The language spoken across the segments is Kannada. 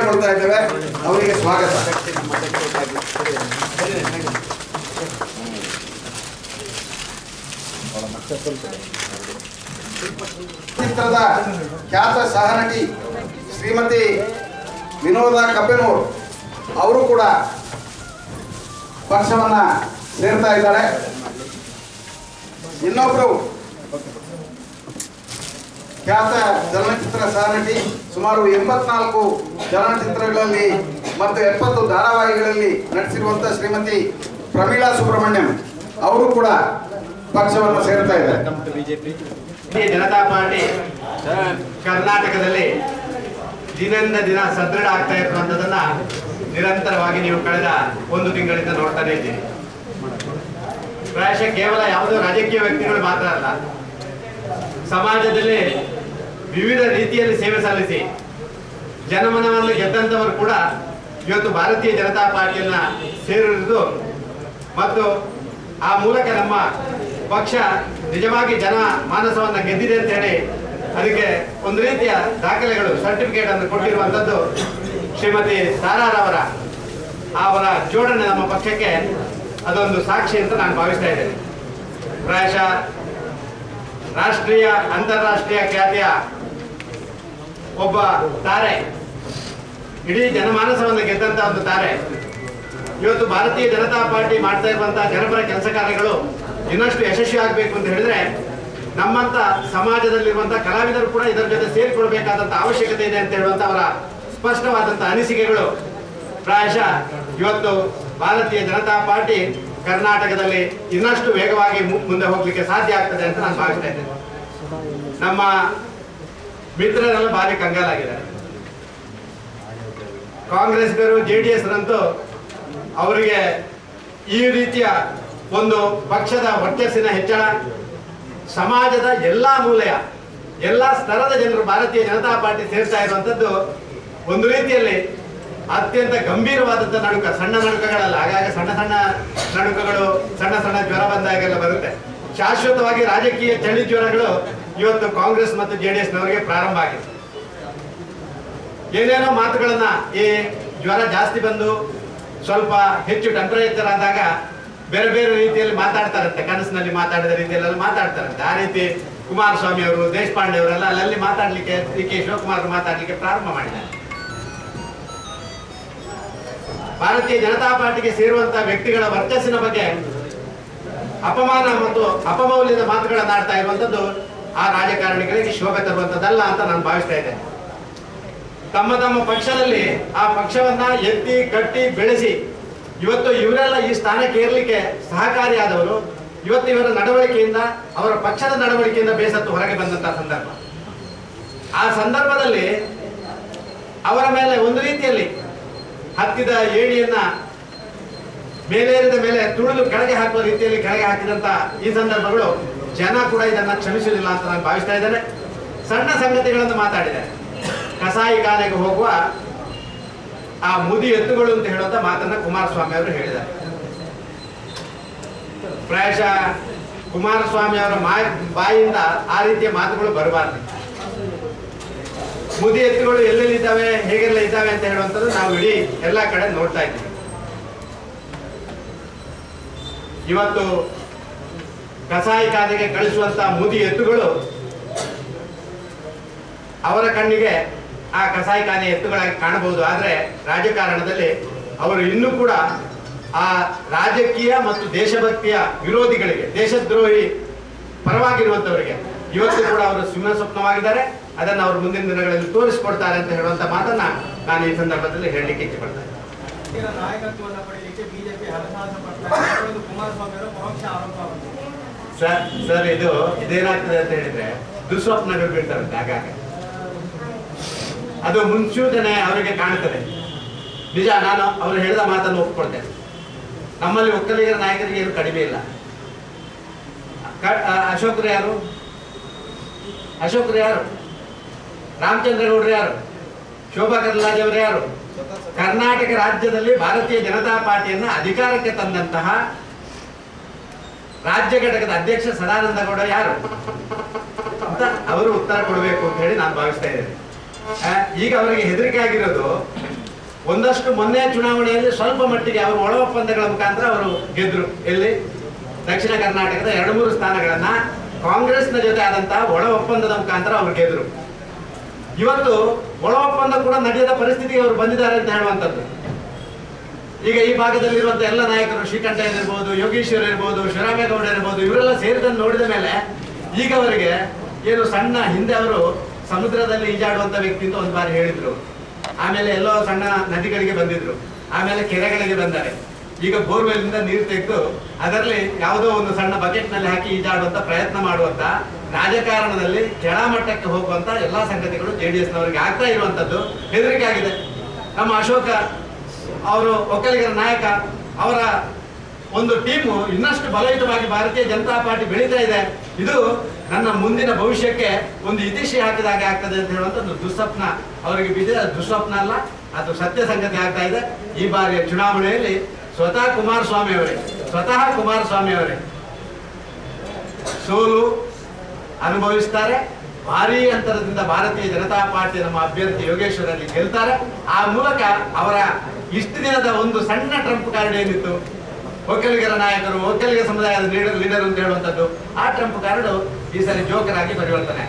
ಬರಮಾಡಿಕೊಳ್ತಾ ಇದ್ದೇವೆ. ಅವರಿಗೆ ಸ್ವಾಗತ. ಚಿತ್ರದ ಖ್ಯಾತ ಸಹನಟಿ ಶ್ರೀಮತಿ ವಿನೋದ ಕಬ್ಬೆನೂರು ಅವರು ಕೂಡ ಪಕ್ಷವನ್ನ ಸೇರ್ತಾ ಇದ್ದಾರೆ. ಇನ್ನೊಬ್ರು ಖ್ಯಾತ ಚಲನಚಿತ್ರ ಸಹನಟಿ, ಸುಮಾರು 84 ಚಲನಚಿತ್ರಗಳಲ್ಲಿ ಮತ್ತು 70 ಧಾರಾವಾಹಿಗಳಲ್ಲಿ ನಟಿಸಿರುವಂತಹ ಶ್ರೀಮತಿ ಪ್ರಮೀಳಾ ಸುಬ್ರಹ್ಮಣ್ಯಂ ಅವರು ಕೂಡ ಪಕ್ಷವನ್ನು ಸೇರ್ತಾ ಇದ್ದಾರೆ. ಜನತಾ ಪಾರ್ಟಿ ಕರ್ನಾಟಕದಲ್ಲಿ ದಿನದಿಂದ ದಿನ ಸದೃಢ ಆಗ್ತಾ ಇರುವಂತದನ್ನ ನಿರಂತರವಾಗಿ ನೀವು ಕಳೆದ 1 ತಿಂಗಳಿಂದ ನೋಡ್ತಾನೆ ಇದ್ದೀರಿ. ಪ್ರಾಯಶಃ ಕೇವಲ ಯಾವುದೋ ರಾಜಕೀಯ ವ್ಯಕ್ತಿಗಳು ಮಾತ್ರ ಅಲ್ಲ, ಸಮಾಜದಲ್ಲಿ ವಿವಿಧ ರೀತಿಯಲ್ಲಿ ಸೇವೆ ಸಲ್ಲಿಸಿ ಜನಮನವನ್ನು ಗೆದ್ದಂಥವರು ಕೂಡ ಇವತ್ತು ಭಾರತೀಯ ಜನತಾ ಪಾರ್ಟಿಯನ್ನ ಸೇರಿರುವುದು ಮತ್ತು ಆ ಮೂಲಕ ನಮ್ಮ ಪಕ್ಷ ನಿಜವಾಗಿ ಜನ ಮಾನಸವನ್ನ ಗೆದ್ದಿದೆ ಅಂತ ಹೇಳಿ ಅದಕ್ಕೆ ಒಂದು ರೀತಿಯ ದಾಖಲೆಗಳು, ಸರ್ಟಿಫಿಕೇಟ್ ಅನ್ನು ಕೊಟ್ಟಿರುವಂಥದ್ದು ಶ್ರೀಮತಿ ತಾರಾರವರ ಅವರ ಜೋಡಣೆ ನಮ್ಮ ಪಕ್ಷಕ್ಕೆ ಅದೊಂದು ಸಾಕ್ಷಿ ಅಂತ ನಾನು ಭಾವಿಸ್ತಾ ಇದ್ದೇನೆ. ಪ್ರಾಯಶಃ ರಾಷ್ಟ್ರೀಯ ಅಂತಾರಾಷ್ಟ್ರೀಯ ಖ್ಯಾತಿಯ ಒಬ್ಬ ತಾರೆ, ಇಡೀ ಜನಮಾನಸವನ್ನು ಗೆದ್ದಂತ ಒಂದು ತಾರೆ ಇವತ್ತು ಭಾರತೀಯ ಜನತಾ ಪಾರ್ಟಿ ಮಾಡ್ತಾ ಇರುವಂತಹ ಜನಪರ ಕೆಲಸ ಕಾರ್ಯಗಳು ಇನ್ನಷ್ಟು ಯಶಸ್ವಿ ಆಗಬೇಕು ಅಂತ ಹೇಳಿದ್ರೆ ನಮ್ಮಂತ ಸಮಾಜದಲ್ಲಿರುವಂತಹ ಕಲಾವಿದರು ಕೂಡ ಇದರ ಜೊತೆ ಸೇರಿಕೊಳ್ಬೇಕಾದಂತ ಅವಶ್ಯಕತೆ ಇದೆ ಅಂತ ಹೇಳುವಂತ ಅವರ ಸ್ಪಷ್ಟವಾದಂತಹ ಅನಿಸಿಕೆಗಳು ಪ್ರಾಯಶಃ ಇವತ್ತು ಭಾರತೀಯ ಜನತಾ ಪಾರ್ಟಿ ಕರ್ನಾಟಕದಲ್ಲಿ ಇನ್ನಷ್ಟು ವೇಗವಾಗಿ ಮುಂದೆ ಹೋಗ್ಲಿಕ್ಕೆ ಸಾಧ್ಯ ಆಗ್ತದೆ ಅಂತ ನಾನು ಭಾವಿಸ್ತಾ ಇದ್ದೇನೆ. ನಮ್ಮ ಮಿತ್ರರೆಲ್ಲ ಭಾರಿ ಕಂಗಾಲಾಗಿದ್ದಾರೆ. ಕಾಂಗ್ರೆಸ್ಗರು JDS ರಂತೂ ಅವರಿಗೆ ಈ ರೀತಿಯ ಒಂದು ಪಕ್ಷದ ವರ್ಚಸ್ಸಿನ ಹೆಚ್ಚಳ, ಸಮಾಜದ ಎಲ್ಲಾ ಮೂಲೆಯ ಎಲ್ಲಾ ಸ್ತರದ ಜನರು ಭಾರತೀಯ ಜನತಾ ಪಾರ್ಟಿ ಸೇರ್ತಾ ಇರುವಂತದ್ದು ಒಂದು ರೀತಿಯಲ್ಲಿ ಅತ್ಯಂತ ಗಂಭೀರವಾದಂತ ನಡುಕ. ಸಣ್ಣ ನಡುಕಗಳಲ್ಲ, ಆಗಾಗ ಸಣ್ಣ ಸಣ್ಣ ನಡುಕಗಳು, ಸಣ್ಣ ಸಣ್ಣ ಜ್ವರ ಬಂದಾಗೆಲ್ಲ ಬರುತ್ತೆ. ಶಾಶ್ವತವಾಗಿ ರಾಜಕೀಯ ಚಳಿ ಜ್ವರಗಳು ಇವತ್ತು ಕಾಂಗ್ರೆಸ್ ಮತ್ತು JDS ನವರಿಗೆ ಪ್ರಾರಂಭ ಆಗಿದೆ. ಏನೇನೋ ಮಾತುಗಳನ್ನ ಈ ಜ್ವರ ಜಾಸ್ತಿ ಬಂದು ಸ್ವಲ್ಪ ಹೆಚ್ಚು ಟೆಂಪರೇಚರ್ ಆದಾಗ ಬೇರೆ ಬೇರೆ ರೀತಿಯಲ್ಲಿ ಮಾತಾಡ್ತಾರಂತೆ, ಕನಸಿನಲ್ಲಿ ಮಾತಾಡಿದ ರೀತಿಯಲ್ಲೆಲ್ಲ ಮಾತಾಡ್ತಾರಂತೆ. ಆ ರೀತಿ ಕುಮಾರಸ್ವಾಮಿ ಅವರು, ದೇಶಪಾಂಡೆ ಅವರೆಲ್ಲ ಅಲ್ಲಲ್ಲಿ ಮಾತಾಡ್ಲಿಕ್ಕೆ, DK ಶಿವಕುಮಾರ್ ಮಾತಾಡ್ಲಿಕ್ಕೆ ಪ್ರಾರಂಭ ಮಾಡಿದ್ದಾರೆ. ಭಾರತೀಯ ಜನತಾ ಪಾರ್ಟಿಗೆ ಸೇರುವಂತಹ ವ್ಯಕ್ತಿಗಳ ವರ್ಚಸ್ಸಿನ ಬಗ್ಗೆ ಅಪಮಾನ ಮತ್ತು ಅಪಮೌಲ್ಯದ ಮಾತುಗಳನ್ನು ಆಡ್ತಾ ಇರುವಂತದ್ದು ಆ ರಾಜಕಾರಣಿಗಳಿಗೆ ಶೋಭೆ ತರುವಂತದ್ದಲ್ಲ ಅಂತ ನಾನು ಭಾವಿಸ್ತಾ ಇದ್ದೇನೆ. ತಮ್ಮ ತಮ್ಮ ಪಕ್ಷದಲ್ಲಿ ಆ ಪಕ್ಷವನ್ನ ಎತ್ತಿ ಕಟ್ಟಿ ಬೆಳೆಸಿ ಇವತ್ತು ಇವರೆಲ್ಲ ಈ ಸ್ಥಾನಕ್ಕೆ ಏರ್ಲಿಕ್ಕೆ ಸಹಕಾರಿಯಾದವರು ಇವತ್ತು ಇವರ ನಡವಳಿಕೆಯಿಂದ, ಅವರ ಪಕ್ಷದ ನಡವಳಿಕೆಯಿಂದ ಬೇಸತ್ತು ಹೊರಗೆ ಬಂದಂತಹ ಸಂದರ್ಭ. ಆ ಸಂದರ್ಭದಲ್ಲಿ ಅವರ ಮೇಲೆ ಒಂದು ರೀತಿಯಲ್ಲಿ ಹತ್ತಿದ ಏಣಿಯನ್ನ ಮೇಲೇರಿದ ಮೇಲೆ ತುಳಿದು ಕೆಳಗೆ ಹಾಕುವ ರೀತಿಯಲ್ಲಿ ಕೆಳಗೆ ಹಾಕಿದಂತ ಈ ಸಂದರ್ಭಗಳು ಜನ ಕೂಡ ಇದನ್ನ ಕ್ಷಮಿಸುವುದಿಲ್ಲ ಅಂತ ನಾನು ಭಾವಿಸ್ತಾ ಇದ್ದೇನೆ. ಸಣ್ಣ ಸಂಗತಿಗಳನ್ನು ಮಾತಾಡಿದೆ. ಕಸಾಯಿ ಖಾನೆಗೆ ಹೋಗುವ ಆ ಮುದಿ ಎತ್ತುಗಳು ಅಂತ ಹೇಳುವಂತ ಮಾತನ್ನ ಕುಮಾರಸ್ವಾಮಿ ಅವರು ಹೇಳಿದ್ದಾರೆ. ಪ್ರಾಯಶಃ ಕುಮಾರಸ್ವಾಮಿ ಅವರ ಬಾಯಿಂದ ಆ ರೀತಿಯ ಮಾತುಗಳು ಬರಬಾರ್ದು. ಮುದಿ ಎತ್ತುಗಳು ಎಲ್ಲೆಲ್ಲಿ ಇದ್ದಾವೆ, ಹೇಗೆಲ್ಲ ಇದ್ದಾವೆ ಅಂತ ಹೇಳುವಂಥದ್ದು ನಾವು ಇಡೀ ಎಲ್ಲ ಕಡೆ ನೋಡ್ತಾ ಇದ್ದೀವಿ. ಇವತ್ತು ಕಸಾಯಿ ಖಾನೆಗೆ ಕಳಿಸುವಂತ ಮುದಿ ಎತ್ತುಗಳು ಅವರ ಕಣ್ಣಿಗೆ ಆ ಕಸಾಯಿ ಖಾನೆ ಎತ್ತುಗಳಾಗಿ ಕಾಣಬಹುದು. ಆದ್ರೆ ರಾಜಕಾರಣದಲ್ಲಿ ಅವರು ಇನ್ನೂ ಕೂಡ ಆ ರಾಜಕೀಯ ಮತ್ತು ದೇಶಭಕ್ತಿಯ ವಿರೋಧಿಗಳಿಗೆ, ದೇಶದ್ರೋಹಿ ಪರವಾಗಿರುವಂತವರಿಗೆ ಇವತ್ತು ಕೂಡ ಅವರು ಸಿಂಹ ಸ್ವಪ್ನವಾಗಿದ್ದಾರೆ. ಅದನ್ನು ಅವರು ಮುಂದಿನ ದಿನಗಳಲ್ಲಿ ತೋರಿಸಿಕೊಡ್ತಾರೆ ಅಂತ ಹೇಳುವಂತ ಮಾತನ್ನ ನಾನು ಈ ಸಂದರ್ಭದಲ್ಲಿ ಹೇಳಲಿಕ್ಕೆ ಇಚ್ಛೆಪಡ್ತೇನೆ. ಸರ್ ಇದು ಇದೇನಾಗ್ತದೆ ಅಂತ ಹೇಳಿದ್ರೆ ದುಸ್ವಪ್ನಗಳು ಬೀಳ್ತಾರಂತೆ ಆಗಾಗ. ಅದು ಮುನ್ಸೂಚನೆ ಅವರಿಗೆ ಕಾಣುತ್ತದೆ. ನಿಜ, ನಾನು ಅವರು ಹೇಳಿದ ಮಾತನ್ನು ಒಪ್ಪಿಕೊಳ್ತೇನೆ. ನಮ್ಮಲ್ಲಿ ಒಕ್ಕಲಿಗರ ನಾಯಕರಿಗೆ ಏನು ಕಡಿಮೆ ಇಲ್ಲ. ಅಶೋಕ್ರು ಯಾರು? ರಾಮಚಂದ್ರಗೌಡರು ಯಾರು? ಶೋಭಾ ಕರಂದ್ಲಾಜೆ ಅವರು ಯಾರು? ಕರ್ನಾಟಕ ರಾಜ್ಯದಲ್ಲಿ ಭಾರತೀಯ ಜನತಾ ಪಾರ್ಟಿಯನ್ನ ಅಧಿಕಾರಕ್ಕೆ ತಂದಂತಹ ರಾಜ್ಯ ಘಟಕದ ಅಧ್ಯಕ್ಷ ಸದಾನಂದ ಗೌಡ ಯಾರು ಅಂತ ಅವರು ಉತ್ತರ ಕೊಡಬೇಕು ಅಂತ ಹೇಳಿ ನಾನು ಭಾವಿಸ್ತಾ ಇದ್ದೇನೆ. ಈಗ ಅವರಿಗೆ ಹೆದರಿಕೆ ಆಗಿರೋದು ಒಂದಷ್ಟು ಮೊನ್ನೆ ಚುನಾವಣೆಯಲ್ಲಿ ಸ್ವಲ್ಪ ಮಟ್ಟಿಗೆ ಅವರು ಒಳ ಒಪ್ಪಂದಗಳ ಮುಖಾಂತರ ಅವರು ಗೆದ್ರು. ಎಲ್ಲಿ ದಕ್ಷಿಣ ಕರ್ನಾಟಕದ 2-3 ಸ್ಥಾನಗಳನ್ನ ಕಾಂಗ್ರೆಸ್ನ ಜೊತೆ ಆದಂತಹ ಒಳ ಒಪ್ಪಂದದ ಮುಖಾಂತರ ಅವರು ಗೆದ್ರು. ಇವತ್ತು ಒಳ ಒಪ್ಪಂದ ಕೂಡ ನಡೆಯದ ಪರಿಸ್ಥಿತಿಗೆ ಅವರು ಬಂದಿದ್ದಾರೆ ಅಂತ ಹೇಳುವಂಥದ್ದು. ಈಗ ಈ ಭಾಗದಲ್ಲಿರುವಂತ ಎಲ್ಲ ನಾಯಕರು, ಶ್ರೀಕಂಠಯ್ಯ ಇರ್ಬೋದು, ಯೋಗೀಶ್ವರ್ ಇರ್ಬೋದು, ಶಿವರಾಮೇಗೌಡ ಇರ್ಬೋದು, ಇವರೆಲ್ಲ ಸೇರಿದನ್ನು ನೋಡಿದ ಮೇಲೆ ಈಗ ಅವರಿಗೆ ಏನು ಸಣ್ಣ ಹಿಂದೆ ಅವರು ಸಮುದ್ರದಲ್ಲಿ ಈಜಾಡುವಂತ ವ್ಯಕ್ತಿ ಅಂತ ಒಂದು ಬಾರಿ ಹೇಳಿದ್ರು. ಆಮೇಲೆ ಎಲ್ಲೋ ಸಣ್ಣ ನದಿಗಳಿಗೆ ಬಂದಿದ್ರು, ಆಮೇಲೆ ಕೆರೆಗಳಿಗೆ ಬಂದ್ದಾರೆ. ಈಗ ಬೋರ್ವೆಲ್ ಇಂದ ನೀರು ತೆಗೆದು ಅದರಲ್ಲಿ ಯಾವುದೋ ಒಂದು ಸಣ್ಣ ಬಕೆಟ್ ನಲ್ಲಿ ಹಾಕಿ ಈಜಾಡುವಂತ ಪ್ರಯತ್ನ ಮಾಡುವಂತ ರಾಜಕಾರಣದಲ್ಲಿ ಕೆಳಮಟ್ಟಕ್ಕೆ ಹೋಗುವಂತ ಎಲ್ಲಾ ಸಂಗತಿಗಳು JDS ನವರಿಗೆ ಆಗ್ತಾ ಇರುವಂತದ್ದು ಹೆದರಿಕೆ ಆಗಿದೆ. ನಮ್ಮ ಅಶೋಕ ಅವರು ಒಕ್ಕಲಿಗರ ನಾಯಕ, ಅವರ ಒಂದು ಟೀಮು ಇನ್ನಷ್ಟು ಬಲಯುತವಾಗಿ ಭಾರತೀಯ ಜನತಾ ಪಾರ್ಟಿ ಬೆಳೀತಾ ಇದೆ. ಇದು ನನ್ನ ಮುಂದಿನ ಭವಿಷ್ಯಕ್ಕೆ ಒಂದು ಇತಿಶ್ರೀ ಹಾಕಿದಾಗ ಆಗ್ತದೆ ಅಂತ ಹೇಳುವಂಥದ್ದು ದುಸ್ವಪ್ನ ಅವರಿಗೆ ಬಿದ್ದಿದೆ. ಅದು ದುಸ್ವಪ್ನ ಅಲ್ಲ, ಅದು ಸತ್ಯ ಸಂಗತಿ ಆಗ್ತಾ ಇದೆ. ಈ ಬಾರಿಯ ಚುನಾವಣೆಯಲ್ಲಿ ಸ್ವತಃ ಕುಮಾರಸ್ವಾಮಿ ಅವರೇ ಸೋಲು ಅನುಭವಿಸ್ತಾರೆ. ಭಾರೀ ಅಂತರದಿಂದ ಭಾರತೀಯ ಜನತಾ ಪಾರ್ಟಿ ನಮ್ಮ ಅಭ್ಯರ್ಥಿ ಯೋಗೇಶ್ವರಲ್ಲಿ ಗೆಲ್ತಾರೆ. ಆ ಮೂಲಕ ಅವರ ಇಷ್ಟು ದಿನದ ಒಂದು ಸಣ್ಣ ಟ್ರಂಪ್ ಕಾರ್ಡ್ ಏನಿತ್ತು, ಒಕ್ಕಲಿಗರ ನಾಯಕರು, ಒಕ್ಕಲಿಗ ಸಮುದಾಯದ ಲೀಡರ್ ಅಂತ ಹೇಳುವಂಥದ್ದು, ಆ ಟ್ರಂಪ್ ಕಾರ್ಡ್ ಈ ಸರಿ ಜೋಕರ್ ಆಗಿ ಪರಿವರ್ತನೆ.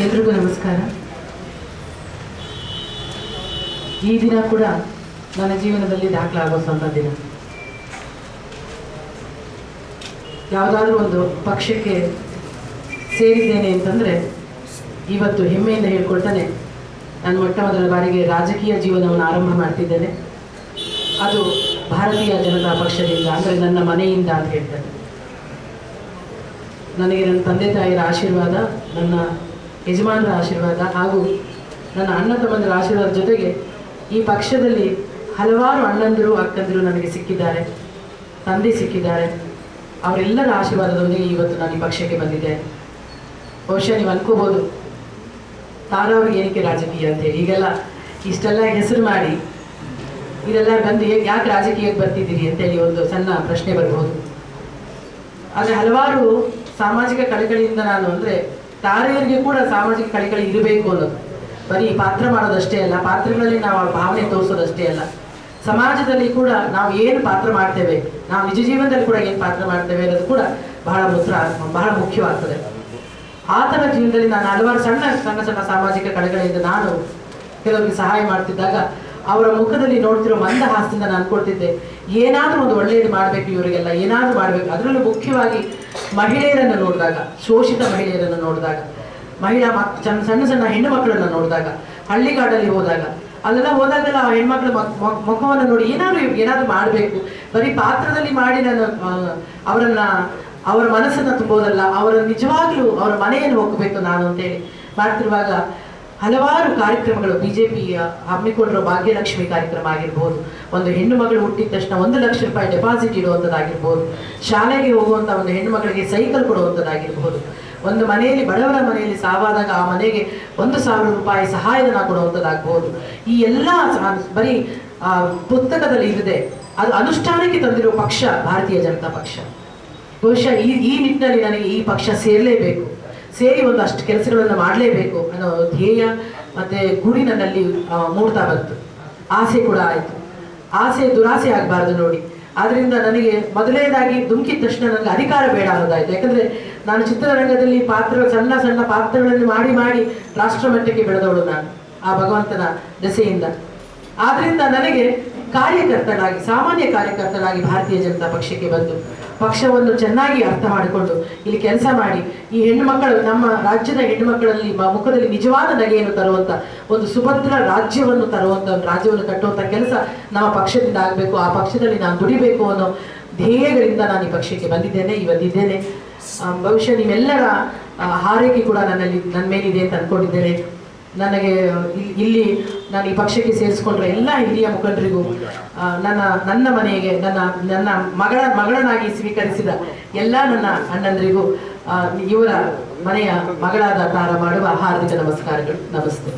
ಎಲ್ರಿಗೂ ನಮಸ್ಕಾರ. ಈ ದಿನ ಕೂಡ ನನ್ನ ಜೀವನದಲ್ಲಿ ದಾಖಲಾಗುವಂಥ ದಿನ. ಯಾವುದಾದ್ರೂ ಒಂದು ಪಕ್ಷಕ್ಕೆ ಸೇರಿದ್ದೇನೆ ಅಂತಂದರೆ ಇವತ್ತು ಹೆಮ್ಮೆಯಿಂದ ಹೇಳ್ಕೊಳ್ತಾನೆ ನಾನು ಮೊದಲ ಬಾರಿಗೆ ರಾಜಕೀಯ ಜೀವನವನ್ನು ಆರಂಭ ಮಾಡ್ತಿದ್ದೇನೆ. ಅದು ಭಾರತೀಯ ಜನತಾ ಪಕ್ಷದಿಂದ, ಅಂದರೆ ನನ್ನ ಮನೆಯಿಂದ ಅಂತ ಹೇಳ್ತೇನೆ. ನನಗೆ ನನ್ನ ತಂದೆ ತಾಯಿಯರ ಆಶೀರ್ವಾದ, ನನ್ನ ಯಜಮಾನರ ಆಶೀರ್ವಾದ ಹಾಗೂ ನನ್ನ ಅಣ್ಣ ತಮ್ಮಂದಿರ ಆಶೀರ್ವಾದ ಜೊತೆಗೆ ಈ ಪಕ್ಷದಲ್ಲಿ ಹಲವಾರು ಅಣ್ಣಂದಿರು ಅಕ್ಕಂದಿರು ನನಗೆ ಸಿಕ್ಕಿದ್ದಾರೆ, ತಂದೆ ಸಿಕ್ಕಿದ್ದಾರೆ. ಅವರೆಲ್ಲರ ಆಶೀರ್ವಾದದೊಂದಿಗೆ ಇವತ್ತು ನಾನು ಈ ಪಕ್ಷಕ್ಕೆ ಬಂದಿದ್ದೇನೆ. ಬಹುಶಃ ನೀವು ಅನ್ಕೋಬೋದು ತಾರವ್ರಿಗೆ ಏನಕ್ಕೆ ರಾಜಕೀಯ ಅಂತೇಳಿ, ಈಗೆಲ್ಲ ಇಷ್ಟೆಲ್ಲ ಹೆಸರು ಮಾಡಿ ಇದೆಲ್ಲ ಬಂದು ಯಾಕೆ ರಾಜಕೀಯಕ್ಕೆ ಬರ್ತಿದ್ದೀರಿ ಅಂತೇಳಿ ಒಂದು ಸಣ್ಣ ಪ್ರಶ್ನೆ ಬರ್ಬೋದು. ಆದರೆ ಹಲವಾರು ಸಾಮಾಜಿಕ ಕಳಕಳಿಯಿಂದ ನಾನು ಅಂದರೆ ತಾರೆಯರಿಗೆ ಕೂಡ ಸಾಮಾಜಿಕ ಕಳಕಳಿ ಇರಬೇಕು ಅನ್ನೋದು, ಬರೀ ಪಾತ್ರ ಮಾಡೋದಷ್ಟೇ ಅಲ್ಲ, ಪಾತ್ರಗಳಲ್ಲಿ ನಾವು ಭಾವನೆ ತೋರಿಸೋದಷ್ಟೇ ಅಲ್ಲ, ಸಮಾಜದಲ್ಲಿ ಕೂಡ ನಾವು ಏನು ಪಾತ್ರ ಮಾಡ್ತೇವೆ, ನಾವು ನಿಜ ಜೀವನದಲ್ಲಿ ಕೂಡ ಏನು ಪಾತ್ರ ಮಾಡ್ತೇವೆ ಅನ್ನೋದು ಕೂಡ ಬಹಳ ಮುಖ್ಯವಾಗ್ತದೆ. ಆ ಥರ ಜೀವನದಲ್ಲಿ ನಾನು ಹಲವಾರು ಸಣ್ಣ ಸಾಮಾಜಿಕ ಕಳಕಳಿಯಿಂದ ನಾನು ಕೆಲವರಿಗೆ ಸಹಾಯ ಮಾಡ್ತಿದ್ದಾಗ ಅವರ ಮುಖದಲ್ಲಿ ನೋಡ್ತಿರೋ ಮಂದಹಾಸದಿಂದ ನಾನು ಅನ್ಕೊಳ್ತಿದ್ದೆ, ಏನಾದರೂ ಒಂದು ಒಳ್ಳೆಯದು ಮಾಡಬೇಕು, ಇವರಿಗೆಲ್ಲ ಏನಾದರೂ ಮಾಡಬೇಕು. ಅದರಲ್ಲೂ ಮುಖ್ಯವಾಗಿ ಮಹಿಳೆಯರನ್ನು ನೋಡಿದಾಗ, ಶೋಷಿತ ಮಹಿಳೆಯರನ್ನು ನೋಡಿದಾಗ, ಸಣ್ಣ ಸಣ್ಣ ಹೆಣ್ಣು ಮಕ್ಕಳನ್ನು ನೋಡಿದಾಗ, ಹಳ್ಳಿಗಾಡಲ್ಲಿ ಹೋದಾಗ, ಅಲ್ಲೆಲ್ಲ ಹೋದಾಗೆಲ್ಲ ಆ ಹೆಣ್ಮಕ್ಳ ಮುಖವನ್ನು ನೋಡಿ ಏನಾದರೂ ಮಾಡಬೇಕು, ಬರೀ ಪಾತ್ರದಲ್ಲಿ ಮಾಡಿ ನಾನು ಅವರ ಮನಸ್ಸನ್ನು ತುಂಬೋದಲ್ಲ, ಅವರ ನಿಜವಾಗ್ಲೂ ಅವರ ಮನೆಯನ್ನು ಹೋಗಬೇಕು ನಾನು ಅಂತೇಳಿ ಮಾಡ್ತಿರುವಾಗ ಹಲವಾರು ಕಾರ್ಯಕ್ರಮಗಳು BJP ಹಮ್ಮಿಕೊಂಡಿರೋ ಭಾಗ್ಯಲಕ್ಷ್ಮಿ ಕಾರ್ಯಕ್ರಮ ಆಗಿರ್ಬೋದು, ಒಂದು ಹೆಣ್ಣು ಮಗಳು ಹುಟ್ಟಿದ ತಕ್ಷಣ 1 ಲಕ್ಷ ರೂಪಾಯಿ ಡೆಪಾಸಿಟ್ ಇಡುವಂಥದ್ದಾಗಿರ್ಬೋದು, ಶಾಲೆಗೆ ಹೋಗುವಂಥ ಒಂದು ಹೆಣ್ಣು ಮಗಳಿಗೆ ಸೈಕಲ್ ಕೊಡುವಂಥದ್ದಾಗಿರ್ಬೋದು, ಒಂದು ಮನೆಯಲ್ಲಿ ಬಡವರ ಮನೆಯಲ್ಲಿ ಸಾವಾದಾಗ ಆ ಮನೆಗೆ 1,000 ರೂಪಾಯಿ ಸಹಾಯಧನ ಕೊಡುವಂಥದ್ದಾಗ್ಬೋದು. ಈ ಎಲ್ಲ ಬರೀ ಪುಸ್ತಕದಲ್ಲಿ ಇರದೆ ಅದು ಅನುಷ್ಠಾನಕ್ಕೆ ತಂದಿರೋ ಪಕ್ಷ ಭಾರತೀಯ ಜನತಾ ಪಕ್ಷ. ಬಹುಶಃ ಈ ನಿಟ್ಟಿನಲ್ಲಿ ನನಗೆ ಈ ಪಕ್ಷ ಸೇರಲೇಬೇಕು, ಸೇರಿ ಒಂದಷ್ಟು ಕೆಲಸಗಳನ್ನು ಮಾಡಲೇಬೇಕು ಅನ್ನೋ ಧ್ಯೇಯ ಮತ್ತು ಗುರಿ ನನ್ನಲ್ಲಿ ಮೂಡ್ತಾ ಬಂತು. ಆಸೆ ಕೂಡ ಆಯಿತು. ಆಸೆ ದುರಾಸೆ ಆಗಬಾರ್ದು ನೋಡಿ. ಆದ್ದರಿಂದ ನನಗೆ ಮೊದಲನೇದಾಗಿ ಧುಮುಕಿದ ತಕ್ಷಣ ನನಗೆ ಅಧಿಕಾರ ಬೇಡ ಅನ್ನೋದಾಯಿತು. ಯಾಕಂದರೆ ನಾನು ಚಿತ್ರರಂಗದಲ್ಲಿ ಸಣ್ಣ ಸಣ್ಣ ಪಾತ್ರಗಳನ್ನು ಮಾಡಿ ರಾಷ್ಟ್ರಮಟ್ಟಕ್ಕೆ ಬೆಳೆದವಳು ನಾನು, ಆ ಭಗವಂತನ ದೆಸೆಯಿಂದ. ಆದ್ದರಿಂದ ನನಗೆ ಕಾರ್ಯಕರ್ತನಾಗಿ, ಸಾಮಾನ್ಯ ಕಾರ್ಯಕರ್ತನಾಗಿ ಭಾರತೀಯ ಜನತಾ ಪಕ್ಷಕ್ಕೆ ಬಂದು ಪಕ್ಷವನ್ನು ಚೆನ್ನಾಗಿ ಅರ್ಥ ಮಾಡಿಕೊಂಡು ಇಲ್ಲಿ ಕೆಲಸ ಮಾಡಿ ಈ ಹೆಣ್ಣುಮಕ್ಕಳು, ನಮ್ಮ ರಾಜ್ಯದ ಹೆಣ್ಣುಮಕ್ಕಳಲ್ಲಿ ಮುಖದಲ್ಲಿ ನಿಜವಾದ ನಗೆಯನ್ನು ತರುವಂಥ ಒಂದು ಸುಭದ್ರ ರಾಜ್ಯವನ್ನು ತರುವಂಥ ಒಂದು ರಾಜ್ಯವನ್ನು ಕಟ್ಟುವಂಥ ಕೆಲಸ ನಮ್ಮ ಪಕ್ಷದಿಂದ ಆಗಬೇಕು. ಆ ಪಕ್ಷದಲ್ಲಿ ನಾನು ದುಡಿಬೇಕು ಅನ್ನೋ ಧ್ಯೇಯಗಳಿಂದ ನಾನು ಈ ಪಕ್ಷಕ್ಕೆ ಇವತ್ತಿದ್ದೇನೆ. ಬಹುಶಃ ನಿಮ್ಮೆಲ್ಲರ ಹಾರೈಕೆ ಕೂಡ ನನ್ನ ಮೇಲಿದೆ ಅಂತ ಅಂದ್ಕೊಂಡಿದ್ದೇನೆ. ನನಗೆ ಇಲ್ಲಿ ನಾನು ಈ ಪಕ್ಷಕ್ಕೆ ಸೇರಿಸ್ಕೊಂಡ್ರೆ ಎಲ್ಲ ಹಿರಿಯ ಮುಖಂಡರಿಗೂ, ನನ್ನ ಮನೆಗೆ ನನ್ನ ಮಗಳನಾಗಿ ಸ್ವೀಕರಿಸಿದ ಎಲ್ಲ ನನ್ನ ಅಣ್ಣಂದರಿಗೂ, ಇವರ ಮನೆಯ ಮಗಳಾದ ತಾರ ಮಾಡುವ ಹಾರ್ದಿಕ ನಮಸ್ಕಾರಗಳು. ನಮಸ್ತೆ.